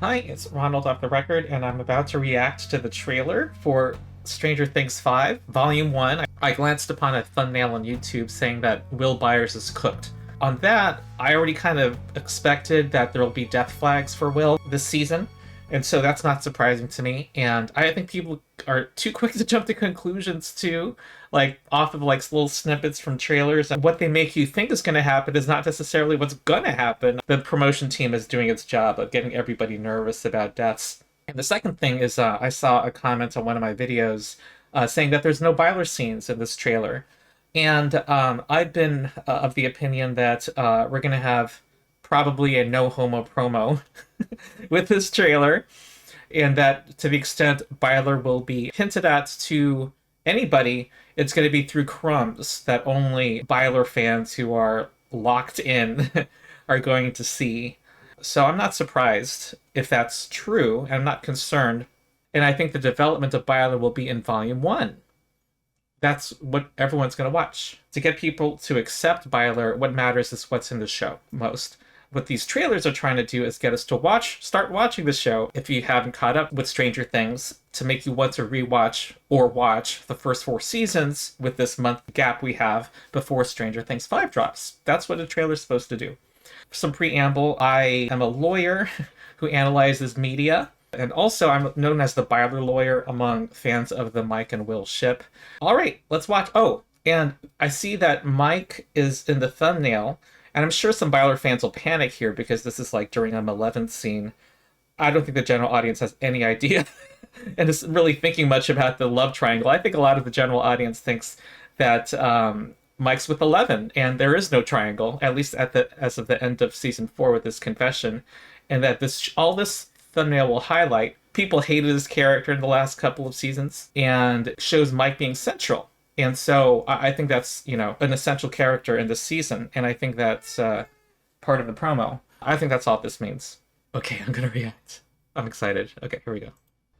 Hi, it's Ronald off the record, and I'm about to react to the trailer for Stranger Things 5, Volume 1. I glanced upon a thumbnail on YouTube saying that Will Byers is cooked. On that, I already kind of expected that there will be death flags for Will this season, and so that's not surprising to me. And I think people are too quick to jump to conclusions too, like off of like little snippets from trailers. And what they make you think is going to happen is not necessarily what's going to happen. The promotion team is doing its job of getting everybody nervous about deaths. And the second thing is I saw a comment on one of my videos saying that there's no Byler scenes in this trailer. And I've been of the opinion that we're going to have probably a no homo promo with this trailer, and that to the extent Byler will be hinted at to anybody, it's going to be through crumbs that only Byler fans who are locked in are going to see. So I'm not surprised if that's true, and I'm not concerned. And I think the development of Byler will be in Volume 1. That's what everyone's going to watch. To get people to accept Byler, what matters is what's in the show most. What these trailers are trying to do is get us to start watching the show if you haven't caught up with Stranger Things, to make you want to rewatch or watch the first 4 seasons with this month gap we have before Stranger Things 5 drops. That's what a trailer's supposed to do. Some preamble: I am a lawyer who analyzes media, and also I'm known as the Byler lawyer among fans of the Mike and Will ship. All right, let's watch. Oh, and I see that Mike is in the thumbnail, and I'm sure some Byler fans will panic here because this is like during a Malevolent scene. I don't think the general audience has any idea and is really thinking much about the love triangle. I think a lot of the general audience thinks that Mike's with Eleven, and there is no triangle, at least as of the end of season 4 with this confession, and that all this thumbnail will highlight people hated his character in the last couple of seasons and shows Mike being central. And so I think that's, an essential character in this season, and I think that's part of the promo. I think that's all this means. Okay, I'm gonna react. I'm excited. Okay, here we go.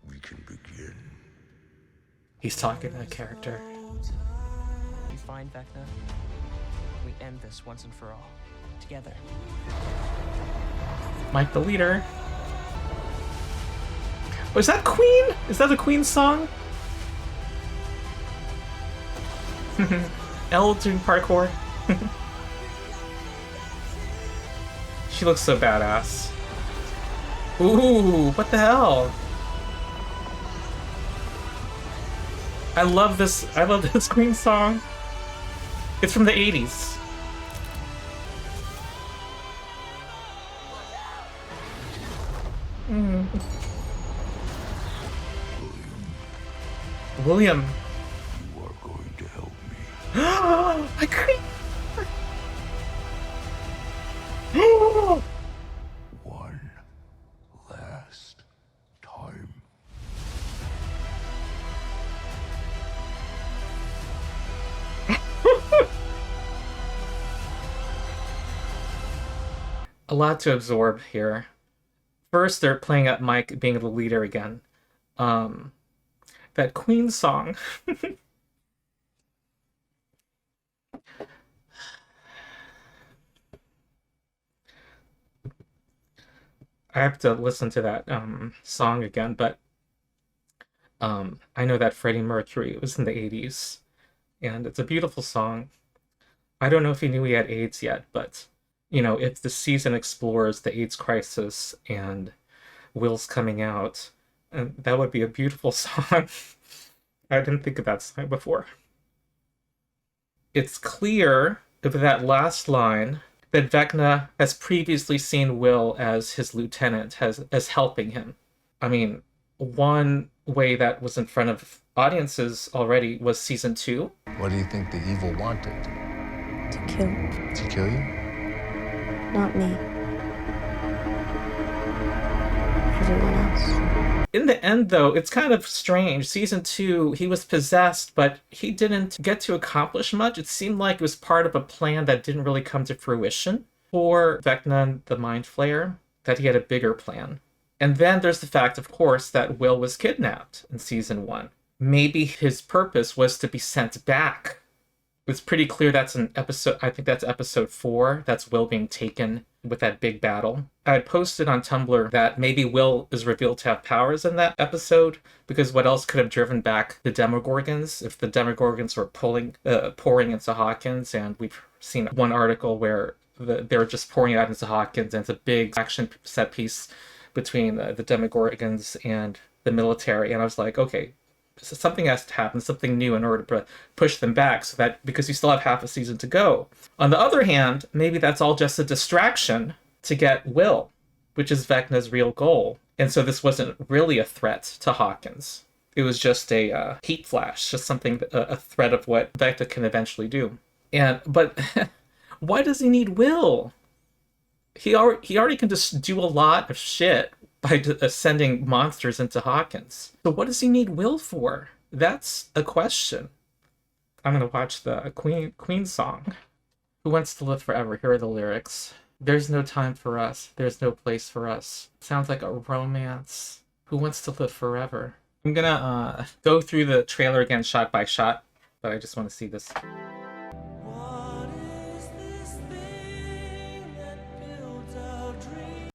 We can begin. He's talking to a character. We find Vecna. We end this once and for all. Together. Mike the leader. Oh, is that Queen? Is that a Queen song? Elle doing parkour. She looks so badass. Ooh, what the hell? I love this Queen song. It's from the 80s. William. You are going to help me. My queen. One last time. A lot to absorb here. First, they're playing up Mike being the leader again. That Queen song. I have to listen to that song again, but I know that Freddie Mercury was in the 80s, and it's a beautiful song. I don't know if he knew he had AIDS yet, but, if the season explores the AIDS crisis and Will's coming out, and that would be a beautiful song. I didn't think of that song before. It's clear with that last line that Vecna has previously seen Will as his lieutenant, as helping him. I mean, one way that was in front of audiences already was season 2. What do you think the evil wanted? To kill. To kill you? Not me. Everyone else. In the end, though, it's kind of strange. Season 2, he was possessed, but he didn't get to accomplish much. It seemed like it was part of a plan that didn't really come to fruition for Vecna, the Mind Flayer, that he had a bigger plan. And then there's the fact, of course, that Will was kidnapped in season 1. Maybe his purpose was to be sent back It's pretty clear that's an episode. I think that's episode 4. That's Will being taken with that big battle. I had posted on Tumblr that maybe Will is revealed to have powers in that episode, because what else could have driven back the Demogorgons if the Demogorgons were pouring into Hawkins? And we've seen one article where they were just pouring out into Hawkins, and it's a big action set piece between the Demogorgons and the military. And I was like, okay, so something has to happen, something new, in order to push them back, so that, because you still have half a season to go. On the other hand, maybe that's all just a distraction to get Will, which is Vecna's real goal. And so this wasn't really a threat to Hawkins. It was just a heat flash, just something, a threat of what Vecna can eventually do. But why does he need Will? He already can just do a lot of shit by sending monsters into Hawkins. So what does he need Will for? That's a question. I'm gonna watch the Queen song. Who wants to live forever? Here are the lyrics. There's no time for us. There's no place for us. Sounds like a romance. Who wants to live forever? I'm gonna go through the trailer again shot by shot, but I just want to see this. What is this thing that builds our dreams?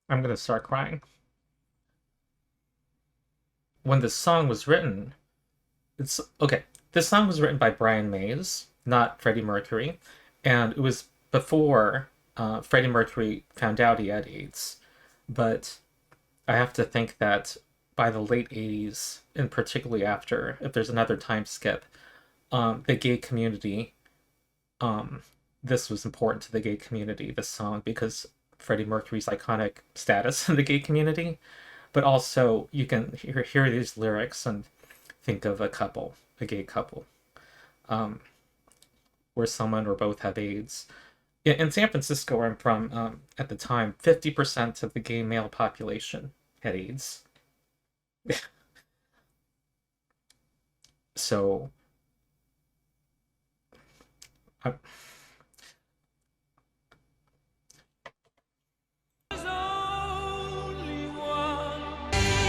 I'm gonna start crying. When this song was written, it's okay. This song was written by Brian Mays, not Freddie Mercury, and it was before Freddie Mercury found out he had AIDS. But I have to think that by the late 80s, and particularly after, if there's another time skip, the gay community, this was important to the gay community, this song, because Freddie Mercury's iconic status in the gay community. But also, you can hear these lyrics and think of a gay couple, where someone or both have AIDS. In San Francisco, where I'm from, at the time, 50% of the gay male population had AIDS. So,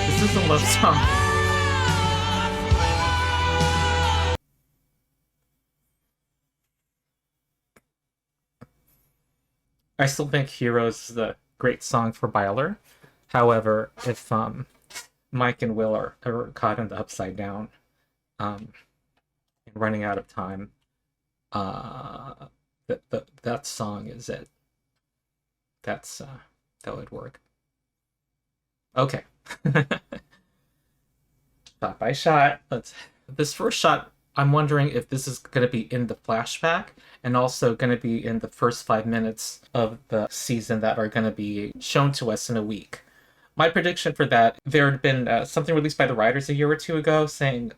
this is a love song. I still think Heroes is a great song for Byler. However, if Mike and Will are ever caught in the upside down, and running out of time, that song is it. That would work. Okay. Shot by shot. This first shot, I'm wondering if this is going to be in the flashback, and also going to be in the first 5 minutes of the season that are going to be shown to us in a week. My prediction for that, there had been something released by the writers a year or two ago saying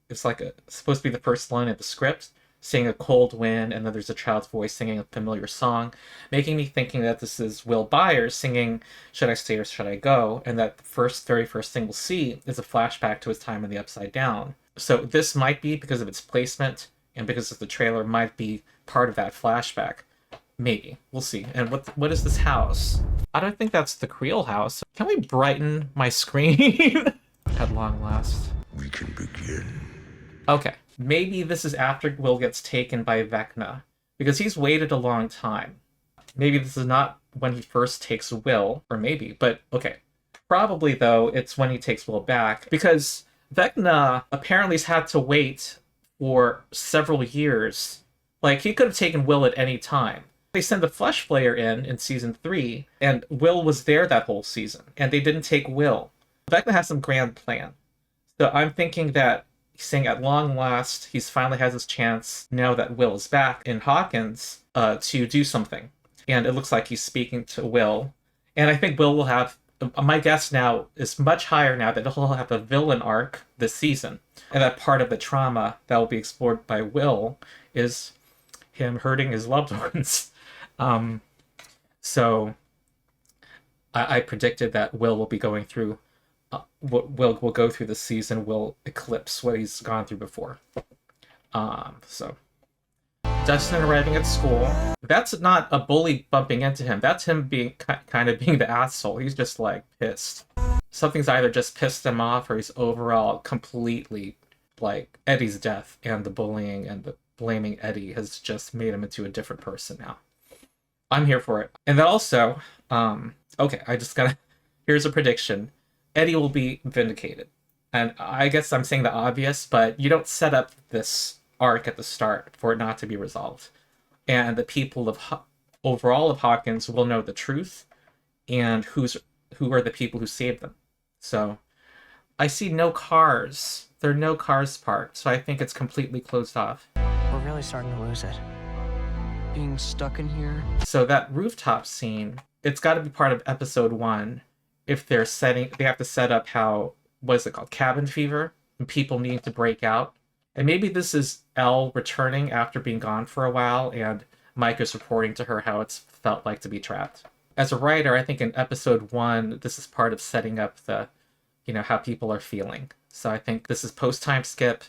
it's like supposed to be the first line of the script, saying a cold wind, and then there's a child's voice singing a familiar song, making me thinking that this is Will Byers singing Should I Stay or Should I Go, and that the very first thing we'll see is a flashback to his time in the Upside Down. So this might be, because of its placement and because of the trailer, might be part of that flashback. Maybe. We'll see. And what is this house? I don't think that's the Creel house. Can we brighten my screen? At long last. We can begin. Okay. Maybe this is after Will gets taken by Vecna, because he's waited a long time. Maybe this is not when he first takes Will, or maybe, but okay. Probably, though, it's when he takes Will back, because Vecna apparently has had to wait for several years. Like, he could have taken Will at any time. They sent the Flesh Player in season 3, and Will was there that whole season, and they didn't take Will. Vecna has some grand plan. So I'm thinking that he's saying at long last, he's finally has his chance, now that Will is back in Hawkins, to do something. And it looks like he's speaking to Will. And I think Will will have, my guess now is much higher now, that he'll have a villain arc this season. And that part of the trauma that will be explored by Will is him hurting his loved ones. So I predicted that Will will be going through, will go through the season, will eclipse what he's gone through before. So Dustin arriving at school. That's not a bully bumping into him. That's him being kind of being the asshole. He's just like pissed. Something's either just pissed him off or he's overall completely like Eddie's death and the bullying and the blaming Eddie has just made him into a different person now. I'm here for it. And then also, okay, I just gotta, here's a prediction. Eddie will be vindicated. And I guess I'm saying the obvious, but you don't set up this arc at the start for it not to be resolved. And the people of overall of Hawkins will know the truth and who are the people who saved them. So I see no cars. There are no cars parked, so I think it's completely closed off. We're really starting to lose it. Being stuck in here. So that rooftop scene, it's got to be part of episode 1. If they have to set up how, what is it called, cabin fever, and people needing to break out. And maybe this is Elle returning after being gone for a while, and Mike is reporting to her how it's felt like to be trapped. As a writer, I think in episode 1, this is part of setting up the, how people are feeling. So I think this is post-time skip.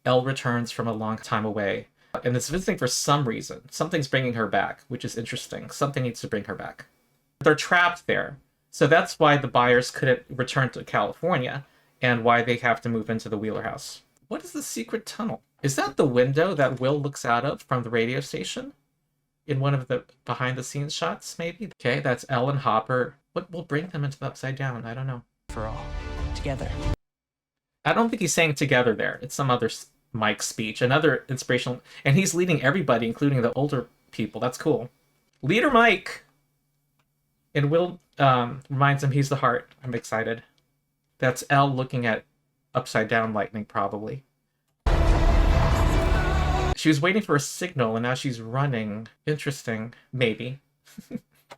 Elle returns from a long time away, and is visiting for some reason. Something's bringing her back, which is interesting. Something needs to bring her back. They're trapped there. So that's why the Byers couldn't return to California, and why they have to move into the Wheeler house. What is the secret tunnel? Is that the window that Will looks out of from the radio station? In one of the behind-the-scenes shots, maybe? Okay, that's Elle and Hopper. What will bring them into the Upside Down? I don't know. For all. Together. I don't think he's saying together there. It's some other Mike speech. Another inspirational... And he's leading everybody, including the older people. That's cool. Leader Mike! And Will reminds him he's the heart. I'm excited. That's Elle looking at Upside Down lightning, probably. She was waiting for a signal, and now she's running. Interesting. Maybe.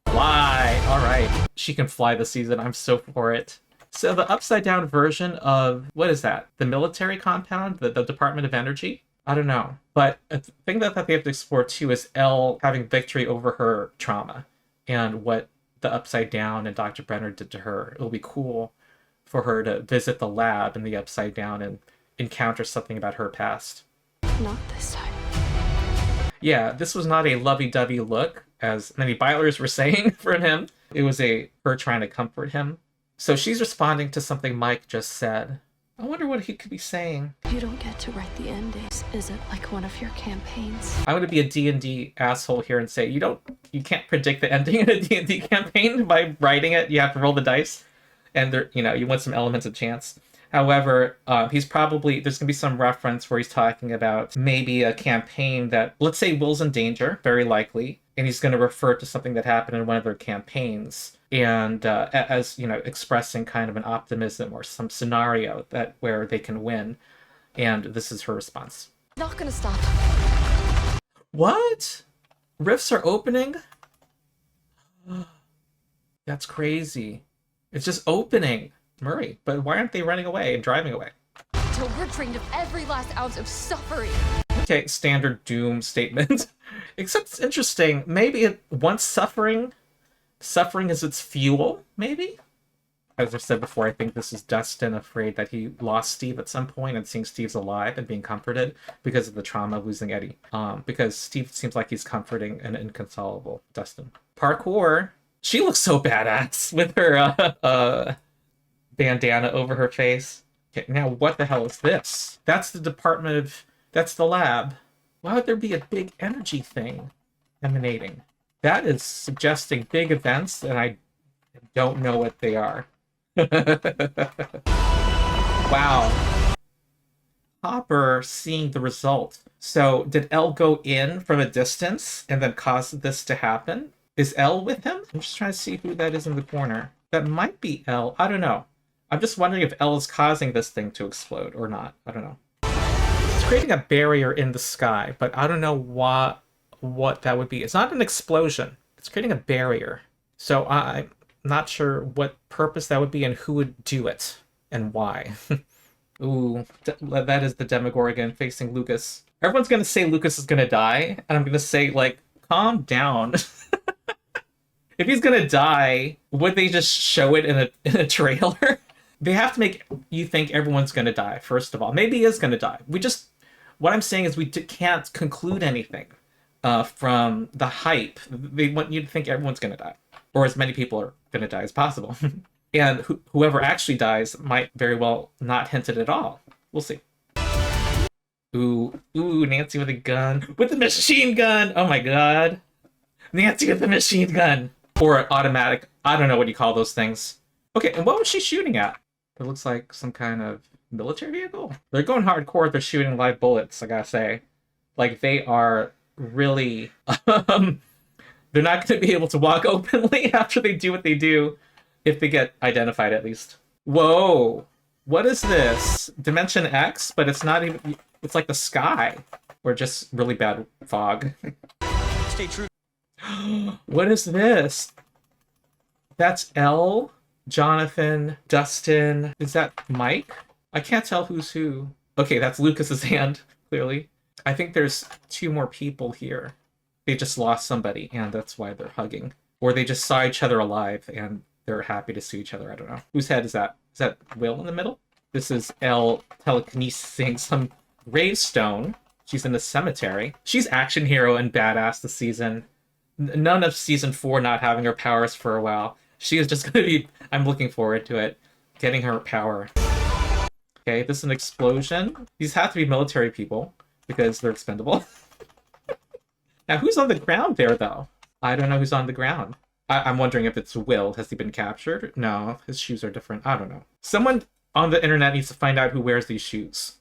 Fly! Alright. She can fly this season. I'm so for it. So the Upside Down version of... What is that? The military compound? The Department of Energy? I don't know. But a thing that they have to explore, too, is Elle having victory over her trauma. And what the Upside Down and Dr. Brenner did to her. It'll be cool for her to visit the lab in the Upside Down and encounter something about her past. Not this time. Yeah, this was not a lovey-dovey look, as many Bylers were saying from him. It was her trying to comfort him. So she's responding to something Mike just said. I wonder what he could be saying. You don't get to write the endings. Is it like one of your campaigns? I'm going to be a D&D asshole here and say, you can't predict the ending in a D&D campaign by writing it. You have to roll the dice. And there, you want some elements of chance. However, there's going to be some reference where he's talking about maybe a campaign that, let's say Will's in danger, very likely, and he's going to refer to something that happened in one of their campaigns, and as, expressing kind of an optimism or some scenario where they can win, and this is her response. Not gonna stop. What? Rifts are opening? That's crazy. It's just opening. Murray, but why aren't they running away and driving away? Till we're drained of every last ounce of suffering. Okay, standard Doom statement. Except it's interesting. Maybe once suffering is its fuel, maybe? As I said before, I think this is Dustin afraid that he lost Steve at some point and seeing Steve's alive and being comforted because of the trauma of losing Eddie. Because Steve seems like he's comforting an inconsolable Dustin. Parkour. She looks so badass with her bandana over her face. Okay, now what the hell is this? That's that's the lab. Why would there be a big energy thing emanating? That is suggesting big events, and I don't know what they are. Wow. Hopper seeing the result. So did Elle go in from a distance and then cause this to happen? Is Elle with him? I'm just trying to see who that is in the corner. That might be Elle. I don't know. I'm just wondering if Elle is causing this thing to explode or not. I don't know. It's creating a barrier in the sky, but I don't know what that would be. It's not an explosion. It's creating a barrier. So I'm not sure what purpose that would be and who would do it and why. Ooh, that is the Demogorgon facing Lucas. Everyone's going to say Lucas is going to die, and I'm going to say, calm down. If he's going to die, would they just show it in a trailer? They have to make you think everyone's going to die, first of all. Maybe he is going to die. What I'm saying is we can't conclude anything from the hype. They want you to think everyone's going to die. Or as many people are going to die as possible. And whoever actually dies might very well not hint it at all. We'll see. Ooh, Nancy with a gun. With the machine gun! Oh my god. Nancy with the machine gun! Or automatic, I don't know what you call those things. Okay, and what was she shooting at? It looks like some kind of military vehicle. They're going hardcore, they're shooting live bullets, I gotta say. Like, they are really... they're not going to be able to walk openly after they do what they do, if they get identified at least. Whoa! What is this? Dimension X, but it's not even... It's like the sky. Or just really bad fog. Stay true. What is this? That's Elle, Jonathan, Dustin. Is that Mike? I can't tell who's who. Okay, that's Lucas's hand, clearly. I think there's 2 more people here. They just lost somebody, and that's why they're hugging. Or they just saw each other alive, and they're happy to see each other. I don't know. Whose head is that? Is that Will in the middle? This is Elle telekinesing some gravestone. She's in the cemetery. She's action hero and badass this season. None of season 4 not having her powers for a while. She is just going to be... I'm looking forward to it. Getting her power. Okay, this is an explosion. These have to be military people, because they're expendable. Now, who's on the ground there, though? I don't know who's on the ground. I'm wondering if it's Will. Has he been captured? No, his shoes are different. I don't know. Someone on the internet needs to find out who wears these shoes.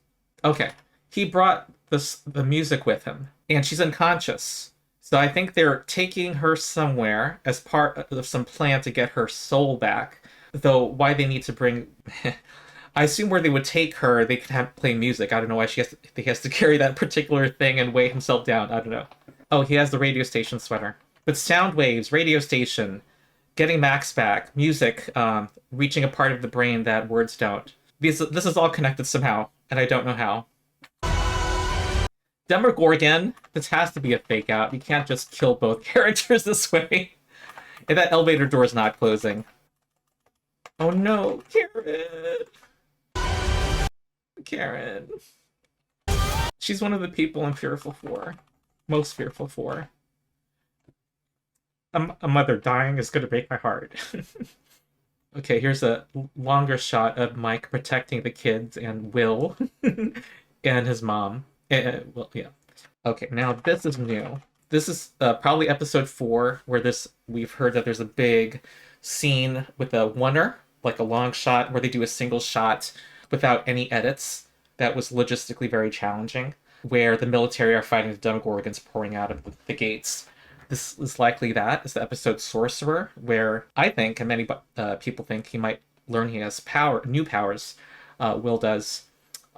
Okay, he brought the music with him, and she's unconscious. So I think they're taking her somewhere as part of some plan to get her soul back. Though why they need to bring... I assume where they would take her, they could have play music. I don't know why he has to carry that particular thing and weigh himself down. I don't know. Oh, he has the radio station sweater. But sound waves, radio station, getting Max back, music, reaching a part of the brain that words don't. This is all connected somehow, and I don't know how. Demogorgon, this has to be a fake out. You can't just kill both characters this way. And that elevator door is not closing. Oh no, Karen. She's one of the people I'm fearful for. Most fearful for. A mother dying is going to break my heart. Okay, here's a longer shot of Mike protecting the kids and Will and his mom. Well, yeah. Okay, now this is new. This is probably episode 4, where we've heard that there's a big scene with a oneer, like a long shot, where they do a single shot without any edits. That was logistically very challenging, where the military are fighting the Demogorgons pouring out of the gates. This is likely that. It's the episode Sorcerer, where I think, and many people think, he might learn he has new powers. Will does.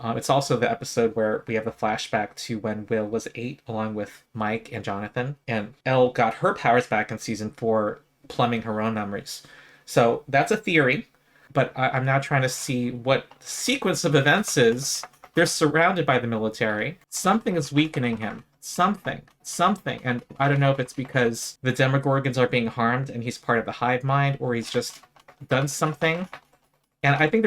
It's also the episode where we have a flashback to when Will was 8, along with Mike and Jonathan. And Elle got her powers back in season 4, plumbing her own memories. So that's a theory, but I'm now trying to see what the sequence of events is. They're surrounded by the military. Something is weakening him. Something. And I don't know if it's because the Demogorgons are being harmed and he's part of the hive mind, or he's just done something. And I think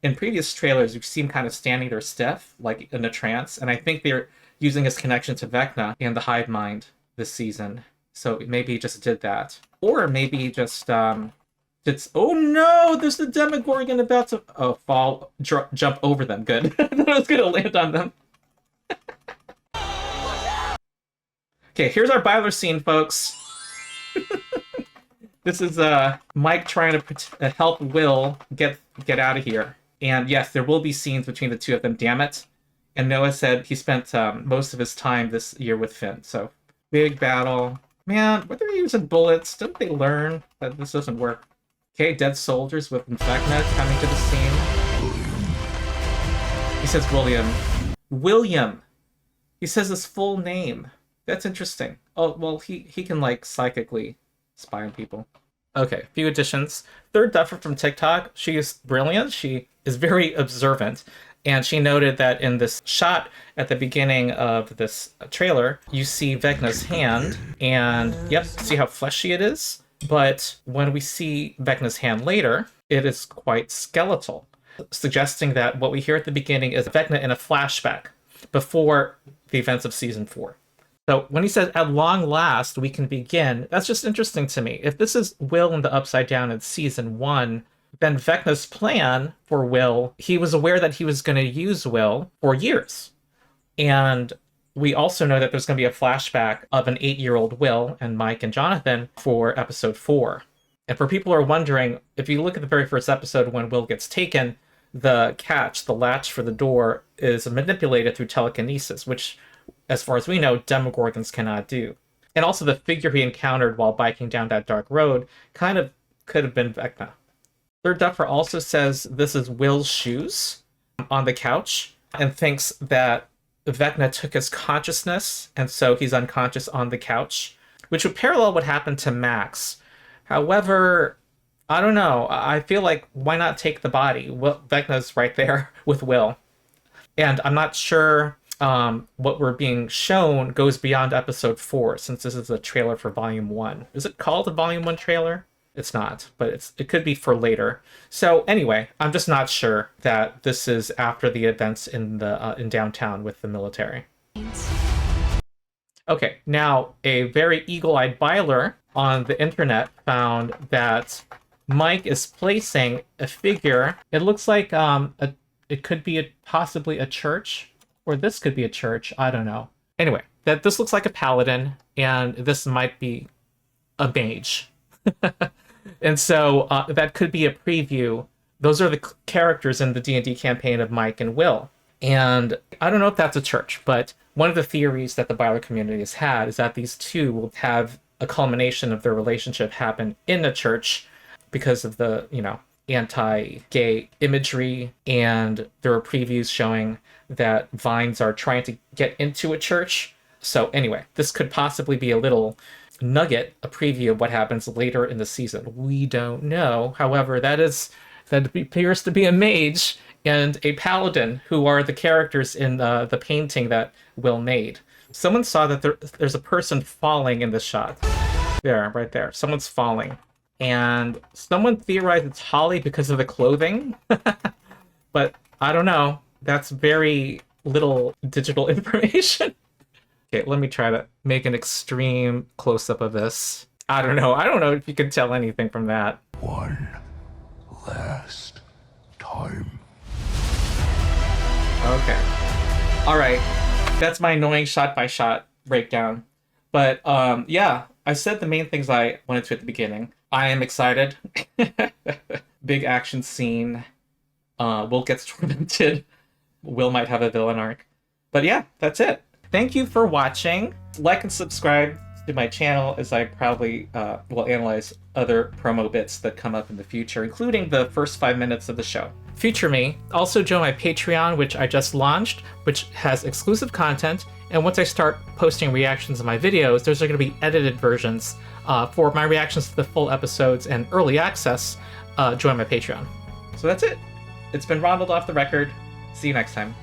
in previous trailers, you've seen him kind of standing there stiff, like in a trance. And I think they're using his connection to Vecna and the hive mind this season. So maybe he just did that. Or maybe he just, oh no, there's the Demogorgon about to, jump over them. Good. I thought I was going to land on them. Okay, here's our Byler scene, folks. This is Mike trying to help Will get out of here. And yes, there will be scenes between the two of them, damn it. And Noah said he spent most of his time this year with Finn. So, big battle. Man, were they using bullets? Didn't they learn that this doesn't work? Okay, dead soldiers with Vecna coming to the scene. He says William. William! He says his full name. That's interesting. Oh, well, he can, like, psychically spy on people. Okay, a few additions. Third Duffer from TikTok. She is brilliant. She is very observant. And she noted that in this shot at the beginning of this trailer, you see Vecna's hand. And, yep, see how fleshy it is? But when we see Vecna's hand later, it is quite skeletal, suggesting that what we hear at the beginning is Vecna in a flashback before the events of season 4. So when he says, at long last, we can begin, that's just interesting to me. If this is Will in the Upside Down in season 1, then Vecna's plan for Will, he was aware that he was going to use Will for years. And we also know that there's going to be a flashback of an 8-year-old Will and Mike and Jonathan for episode 4. And for people who are wondering, if you look at the very first episode when Will gets taken, the latch for the door, is manipulated through telekinesis, which, as far as we know, Demogorgons cannot do. And also the figure he encountered while biking down that dark road kind of could have been Vecna. Third Duffer also says this is Will's shoes on the couch and thinks that Vecna took his consciousness, and so he's unconscious on the couch, which would parallel what happened to Max. However, I don't know. I feel like, why not take the body? Well, Vecna's right there with Will. And I'm not sure what we're being shown goes beyond episode 4, since this is a trailer for volume 1. Is it called a volume 1 trailer? It's not, but it could be for later. So anyway, I'm just not sure that this is after the events in downtown with the military. Okay, now a very eagle-eyed Byler on the internet found that Mike is placing a figure. It looks like it could be possibly a church, or this could be a church. I don't know. Anyway, that this looks like a paladin, and this might be a mage. And so that could be a preview. Those are the characters in the D&D campaign of Mike and Will. And I don't know if that's a church, but one of the theories that the Byler community has had is that these two will have a culmination of their relationship happen in a church because of the, anti-gay imagery. And there are previews showing that vines are trying to get into a church. So anyway, this could possibly be a little nugget, a preview of what happens later in the season. We don't know. However, that appears to be a mage and a paladin, who are the characters in the painting that Will made. Someone saw that there's a person falling in this shot. There, right there. Someone's falling. And someone theorized it's Holly because of the clothing. But I don't know. That's very little digital information. Okay, let me try to make an extreme close-up of this. I don't know if you can tell anything from that. One last time. Okay. All right. That's my annoying shot-by-shot breakdown. But yeah, I said the main things I wanted to at the beginning. I am excited. Big action scene. Will gets tormented. Will might have a villain arc. But yeah, that's it. Thank you for watching. Like and subscribe to my channel, as I probably will analyze other promo bits that come up in the future, including the first 5 minutes of the show. Future me. Also join my Patreon, which I just launched, which has exclusive content. And once I start posting reactions of my videos, there's going to be edited versions for my reactions to the full episodes and early access. Join my Patreon. So that's it. It's been Ronald Off the Record. See you next time.